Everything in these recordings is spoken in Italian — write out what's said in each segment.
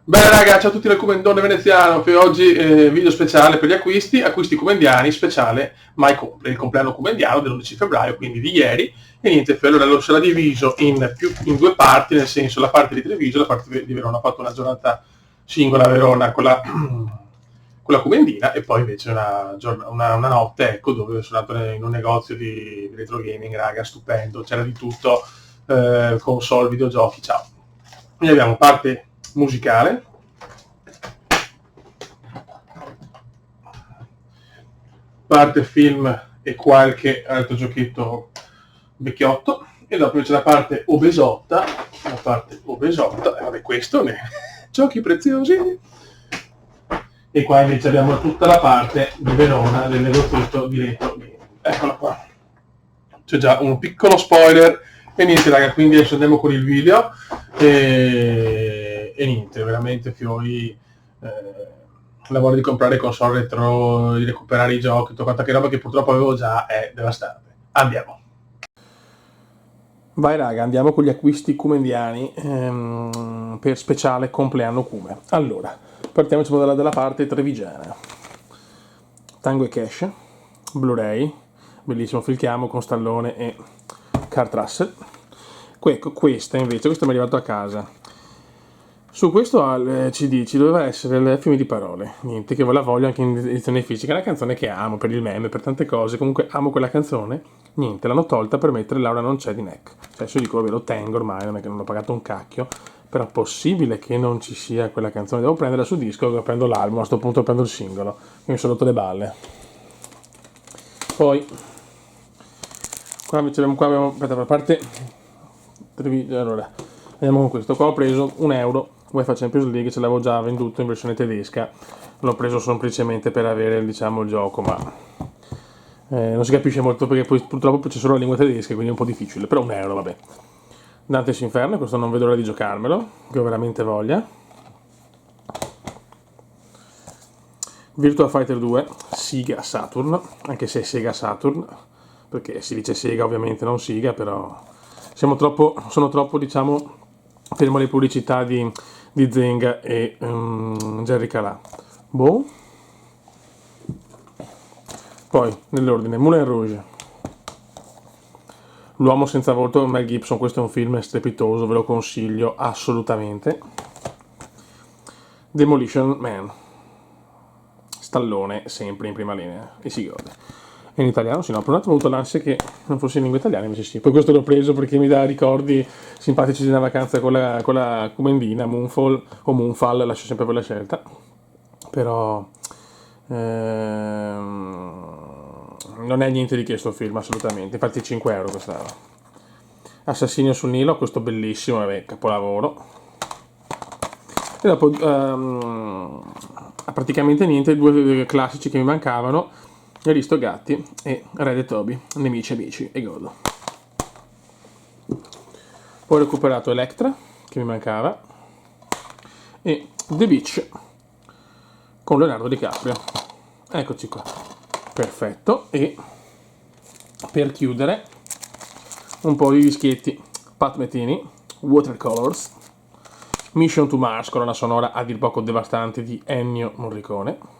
Bene raga, ciao a tutti dal Comendone Veneziano, per oggi video speciale per gli acquisti comendiani, speciale mai compri, il compleanno comendiano dell'11 febbraio, quindi di ieri, e niente, allora lo sarà diviso in due parti, nel senso la parte di Treviso e la parte di Verona. Ho fatto una giornata singola a Verona con la comendina e poi invece una notte, ecco, dove sono andato in un negozio di retro gaming, raga, stupendo, c'era di tutto, console, videogiochi, ciao. Quindi abbiamo parte musicale, parte film e qualche altro giochetto vecchiotto, e dopo invece la parte obesotta, e vabbè, questo ne giochi preziosi, e qua invece abbiamo tutta la parte di Verona del negozietto di retro gaming. Eccola qua, c'è già un piccolo spoiler. E niente raga, quindi adesso andiamo con il video e niente, veramente fiori, lavoro di comprare console retro, di recuperare i giochi, tutta quanta che roba che purtroppo avevo già, è devastante. Andiamo. Vai raga, andiamo con gli acquisti cumendiani per speciale compleanno Cume. Allora, partiamo dalla parte trevigiana. Tango e Cash, Blu-ray, bellissimo filchiamo con Stallone e Kurt Russell. Questa mi è arrivato a casa. Su questo CD ci doveva essere il film di parole, niente, che ve la voglio anche in edizione fisica, è una canzone che amo per il meme, per tante cose, comunque amo quella canzone, niente, l'hanno tolta per mettere Laura non c'è di Neck. Cioè adesso dico, vabbè, lo tengo ormai, non è che non ho pagato un cacchio, però è possibile che non ci sia quella canzone, devo prenderla su disco, prendo l'album, a sto punto prendo il singolo, mi sono rotto le balle. Poi qua abbiamo aspetta, per parte allora andiamo con questo qua. Ho preso €1 UEFA Champions League, ce l'avevo già venduto in versione tedesca, l'ho preso semplicemente per avere, diciamo, il gioco, ma non si capisce molto perché poi purtroppo c'è solo la lingua tedesca, quindi è un po' difficile, però €1, vabbè. Dante's Inferno, questo non vedo l'ora di giocarmelo, che ho veramente voglia. Virtua Fighter 2, Sega Saturn, anche se è Sega Saturn, perché si dice Sega ovviamente, non Siga, però sono troppo, diciamo, fermo le pubblicità di Zenga e Jerry Calà. Boh. Poi, nell'ordine, Moulin Rouge, L'uomo senza volto, Mel Gibson, questo è un film strepitoso, ve lo consiglio assolutamente. Demolition Man, Stallone, sempre in prima linea, e si gode. In italiano sì, no, per un attimo ho avuto l'ansia che non fosse in lingua italiana, invece sì. Poi questo l'ho preso perché mi dà ricordi simpatici di una vacanza con la Comendina, Moonfall o Moonfall, lascio sempre per la scelta. Però non è niente di che sto film, assolutamente, infatti €5 costava. Assassinio sul Nilo, questo bellissimo, vabbè, capolavoro. E dopo praticamente niente, due classici che mi mancavano, Aristogatti e Red e Toby, Nemici Amici e Godo. Poi ho recuperato Electra, che mi mancava, e The Beach con Leonardo DiCaprio. Eccoci qua, perfetto. E per chiudere un po' di dischetti Pat Metheny, Watercolors, Mission to Mars, colonna sonora a dir poco devastante di Ennio Morricone,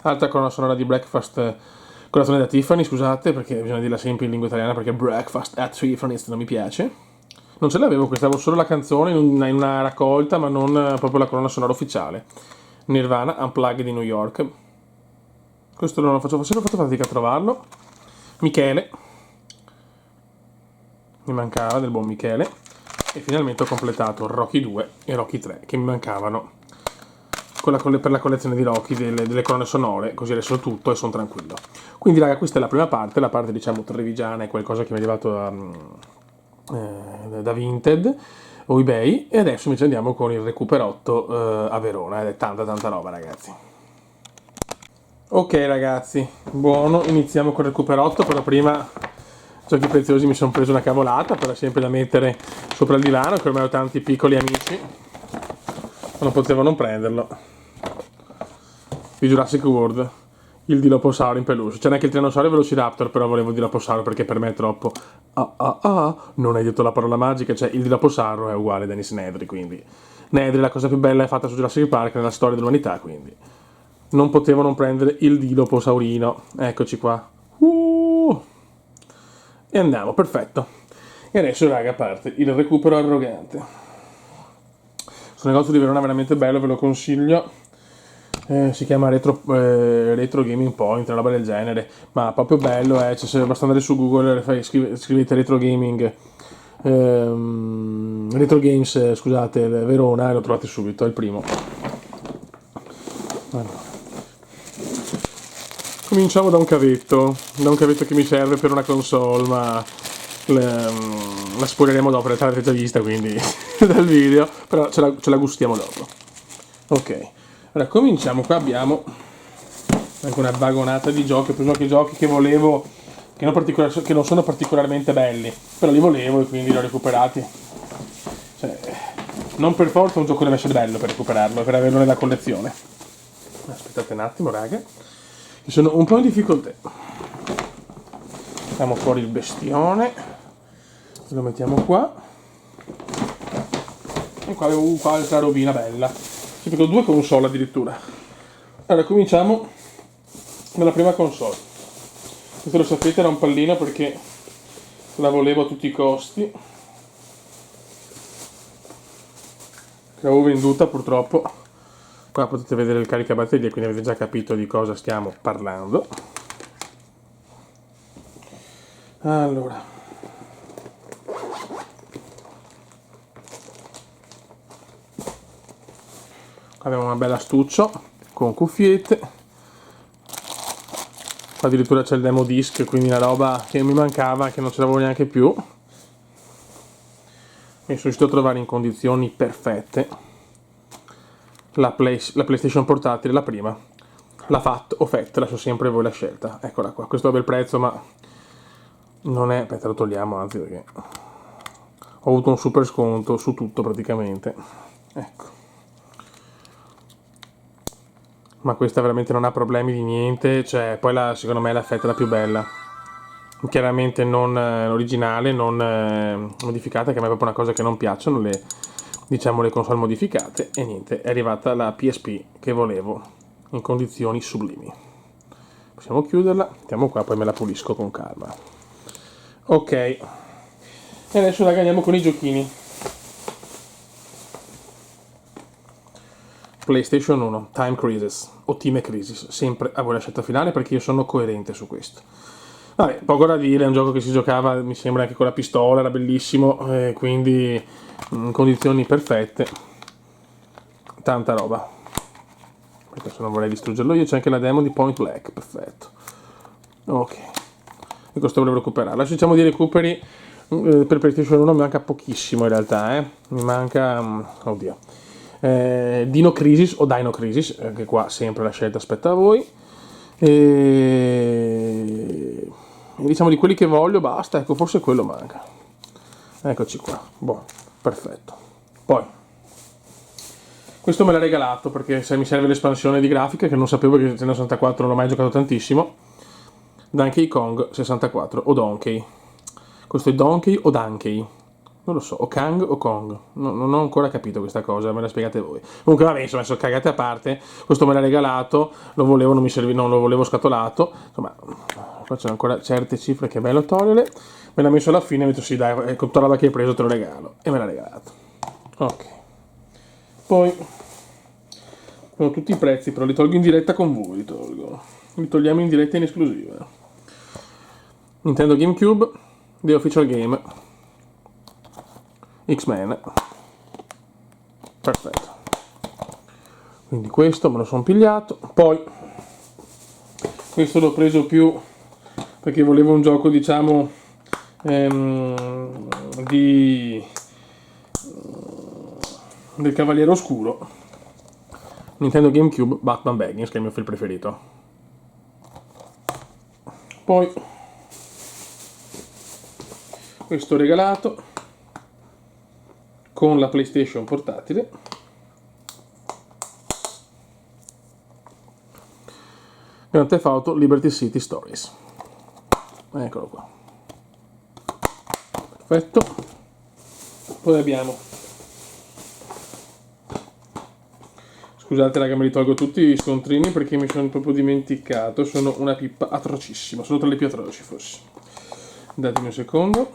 altra colonna sonora di Breakfast, colazione da Tiffany, scusate perché bisogna dirla sempre in lingua italiana perché Breakfast at Tiffany's non mi piace. Non ce l'avevo, questa avevo solo la canzone in una raccolta, ma non proprio la colonna sonora ufficiale. Nirvana, Unplugged di New York, questo non lo faccio, forse ho fatto fatica a trovarlo. Michele, mi mancava del buon Michele, e finalmente ho completato Rocky 2 e Rocky 3 che mi mancavano per la collezione di Rocky delle colonne sonore, così adesso ho tutto e sono tranquillo. Quindi raga, questa è la prima parte, la parte diciamo trevigiana, è qualcosa che mi è arrivato da Vinted o eBay, e adesso invece andiamo con il recuperotto a Verona, ed è tanta roba ragazzi. Ok ragazzi, buono, iniziamo con il recuperotto, però prima giochi preziosi mi sono preso una cavolata, però sempre da mettere sopra il divano, che ormai ho tanti piccoli amici, non potevo non prenderlo. Di Jurassic World, il Dilophosaurus in peluche, c'è anche il Tyrannosaurus Velociraptor, però volevo Dilophosaurus perché per me è troppo Non hai detto la parola magica, cioè il Dilophosaurus è uguale a Dennis Nedry, quindi Nedry la cosa più bella è fatta su Jurassic Park nella storia dell'umanità, quindi non potevo non prendere il Dilophosaurino. Eccoci qua. E andiamo, perfetto. E adesso, raga, parte il recupero arrogante. Questo negozio di Verona è veramente bello, ve lo consiglio. Si chiama Retro Gaming Point, una roba del genere, ma proprio bello, cioè, basta andare su Google, scrivete Retro Gaming, Retro Games, scusate, Verona, e lo trovate subito, è il primo. Allora. Cominciamo da un cavetto che mi serve per una console, ma la spoileremo dopo, in realtà l'avete già vista, quindi dal video, però ce la gustiamo dopo. Ok, allora cominciamo. Qua abbiamo anche una vagonata di giochi. Ho preso anche giochi che volevo, che non sono particolarmente belli, però li volevo e quindi li ho recuperati. Cioè, non per forza un gioco deve essere bello per recuperarlo, per averlo nella collezione. Aspettate un attimo, raga, che sono un po' in difficoltà. Mettiamo fuori il bestione, lo mettiamo qua. E qua avevo qualche robina bella. Sì, perché ho due console addirittura. Allora, cominciamo dalla prima console. Questo lo sapete, era un pallino perché la volevo a tutti i costi. L'avevo venduta purtroppo. Qua potete vedere il caricabatterie, quindi avete già capito di cosa stiamo parlando. Allora, abbiamo una bella astuccio con cuffiette. Qua addirittura c'è il demo disc, quindi una roba che mi mancava, che non ce l'avevo neanche più. Mi sono riuscito a trovare in condizioni perfette la PlayStation portatile, la prima, la FAT o FAT, lascio sempre voi la scelta. Eccola qua, questo è un bel prezzo, ma non è, aspetta, lo togliamo, anzi, perché ho avuto un super sconto su tutto praticamente. Ecco, ma questa veramente non ha problemi di niente, cioè poi secondo me la FAT è la più bella, chiaramente non originale, non modificata, che a me è proprio una cosa che non piacciono, diciamo le console modificate. E niente, è arrivata la PSP che volevo in condizioni sublimi. Possiamo chiuderla, mettiamo qua, poi me la pulisco con calma. Ok, e adesso raga andiamo con i giochini. PlayStation 1, Time Crisis o Time Crisis, sempre a voi la scelta finale perché io sono coerente su questo. Vabbè, poco da dire, è un gioco che si giocava, mi sembra, anche con la pistola, era bellissimo, quindi in condizioni perfette, tanta roba. Perché se non vorrei distruggerlo io, c'è anche la demo di Point Black, perfetto. Ok, e questo volevo recuperare. Adesso diciamo di recuperi, per PlayStation 1 mi manca pochissimo in realtà, mi manca, oddio, Dino Crisis o Dino Crisis, che qua sempre la scelta aspetta a voi. E diciamo di quelli che voglio basta, ecco, forse quello manca. Eccoci qua, buono, perfetto. Poi questo me l'ha regalato perché se mi serve l'espansione di grafica, che non sapevo che Nintendo 64 non l'ho mai giocato tantissimo. Donkey Kong 64 o Donkey. Questo è Donkey o Donkey? Non lo so, o Kang o Kong. Non ho ancora capito questa cosa, me la spiegate voi. Comunque vabbè, insomma, sono cagate a parte. Questo me l'ha regalato, lo volevo, non mi serviva, non lo volevo scatolato. Insomma, qua c'è ancora certe cifre che è bello toglierle. Me l'ha messo alla fine e mi ha detto sì dai, con tutta la roba che hai preso te lo regalo. E me l'ha regalato. Ok. Poi sono tutti i prezzi, però li tolgo in diretta con voi, li togliamo in diretta in esclusiva. Nintendo GameCube, The Official Game, X-Men, perfetto. Quindi questo me lo sono pigliato. Poi questo l'ho preso più perché volevo un gioco, diciamo, del Cavaliere Oscuro. Nintendo GameCube Batman Begins, che è il mio film preferito. Poi questo regalato con la PlayStation portatile. Grand Theft Auto Liberty City Stories. Eccolo qua. perfetto. Poi abbiamo, scusate raga, me li tolgo tutti gli scontrini perché mi sono proprio dimenticato, sono una pippa atrocissima, sono tra le più atroci forse. Datemi un secondo.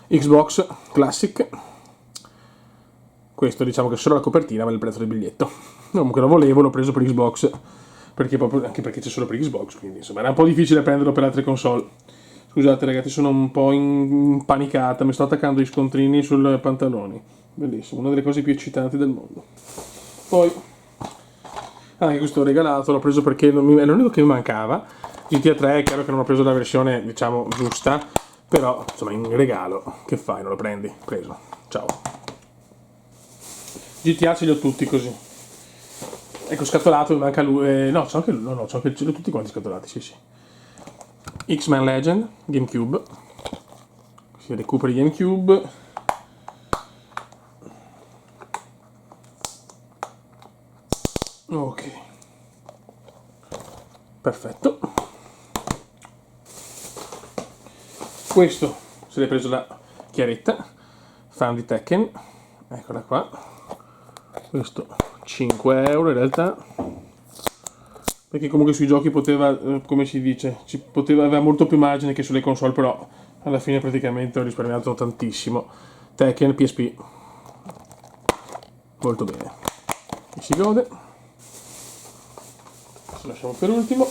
Xbox Classic, questo diciamo che solo la copertina vale il prezzo del biglietto. Comunque lo volevo, l'ho preso per Xbox, perché proprio, anche perché c'è solo per Xbox, quindi insomma era un po' difficile prenderlo per altre console. Scusate ragazzi, sono un po' impanicata, mi sto attaccando gli scontrini sul pantaloni. Bellissimo, una delle cose più eccitanti del mondo. Poi, anche questo l'ho regalato, l'ho preso perché è l'unico che mi mancava. GTA 3 è chiaro che non ho preso la versione, diciamo, giusta, però insomma in regalo, che fai, non lo prendi? Preso, ciao. GTA ce li ho tutti così. Ecco, scatolato, mi manca lui, no, c'ho anche lui, no, c'ho anche, ce li ho tutti quanti scatolati, sì sì. X-Men Legend, GameCube, si recuperi GameCube. Ok, perfetto. Questo se l'è preso la chiaretta, fan di Tekken, eccola qua. Questo 5 euro in realtà, perché comunque sui giochi poteva, come si dice, aveva molto più margine che sulle console, però alla fine praticamente ho risparmiato tantissimo. Tekken PSP, molto bene, e si gode. Lo lasciamo per ultimo.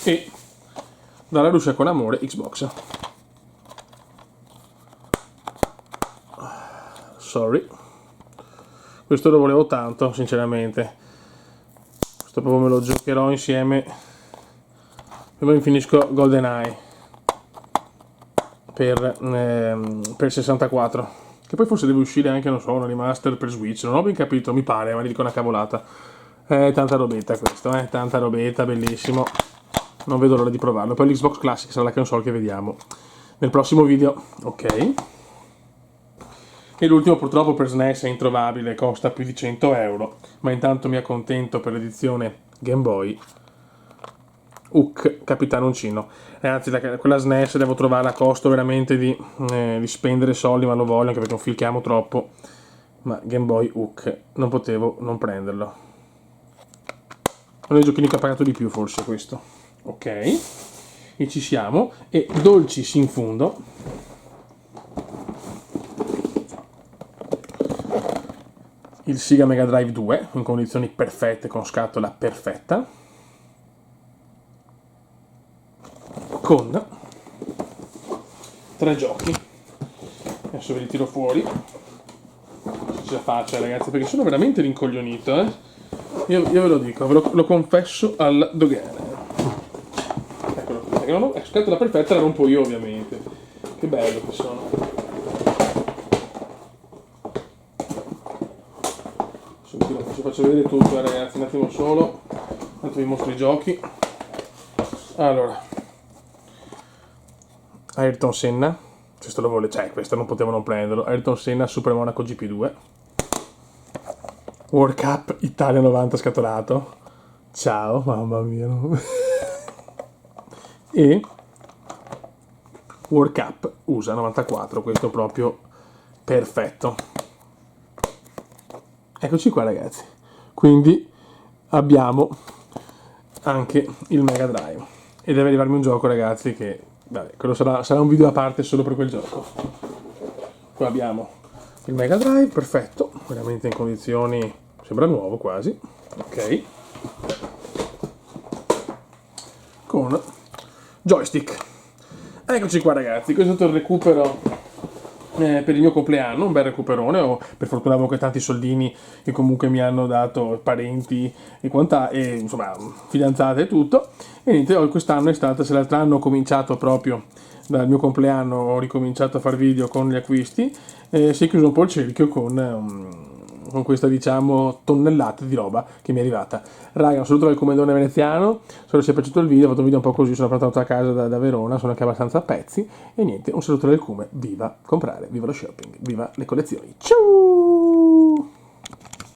E dalla Russia con amore Xbox. Sorry, questo lo volevo tanto sinceramente, questo proprio me lo giocherò insieme prima mi finisco GoldenEye per 64, che poi forse deve uscire anche, non so, una remaster per Switch, non ho ben capito, mi pare, ma gli dico una cavolata. Tanta robetta questo, tanta robetta, bellissimo, non vedo l'ora di provarlo. Poi l'Xbox Classic sarà la console che vediamo nel prossimo video. Ok, e l'ultimo purtroppo per SNES è introvabile, costa più di 100 euro, ma intanto mi accontento per l'edizione Game Boy Hook Capitano Uncino. Ragazzi, quella SNES devo trovare a costo veramente di spendere soldi, ma lo voglio anche perché è un film che amo troppo. Ma Game Boy Hook non potevo non prenderlo. Uno dei giochini che ha pagato di più forse questo. Ok, e ci siamo. E dolcis in fondo, il Sega Mega Drive 2 in condizioni perfette, con scatola perfetta, con 3 giochi. Adesso ve li tiro fuori, se ce la faccio ragazzi, perché sono veramente rincoglionito, Io ve lo dico, lo confesso alla dogana. Eccolo qua, scatola perfetta, la rompo io ovviamente. Che bello che sono. Ci faccio vedere tutto ragazzi, un attimo solo, tanto vi mostro i giochi. Allora, Ayrton Senna, questo lo vuole, questo non potevo non prenderlo. Ayrton Senna Super Monaco GP2, World Cup Italia 90 scatolato, ciao, mamma mia, no? E World Cup USA 94, questo proprio perfetto. Eccoci qua ragazzi, quindi abbiamo anche il Mega Drive e deve arrivarmi un gioco ragazzi che, vabbè, quello sarà un video a parte solo per quel gioco. Qua abbiamo il Mega Drive, perfetto, veramente in condizioni, sembra nuovo quasi, ok, con joystick. Eccoci qua ragazzi, questo è stato il recupero per il mio compleanno, un bel recuperone. Per fortuna avevo tanti soldini che comunque mi hanno dato parenti e insomma fidanzate e tutto, e niente, quest'anno è stata, se l'altro anno ho cominciato proprio dal mio compleanno, ho ricominciato a fare video con gli acquisti, si è chiuso un po' il cerchio con questa, diciamo, tonnellata di roba che mi è arrivata. Raga, un saluto dal comandone veneziano, spero sia piaciuto il video, ho fatto un video un po' così, sono tornato a casa da Verona, sono anche abbastanza a pezzi, e niente, un saluto dal Cume, viva comprare, viva lo shopping, viva le collezioni, ciao!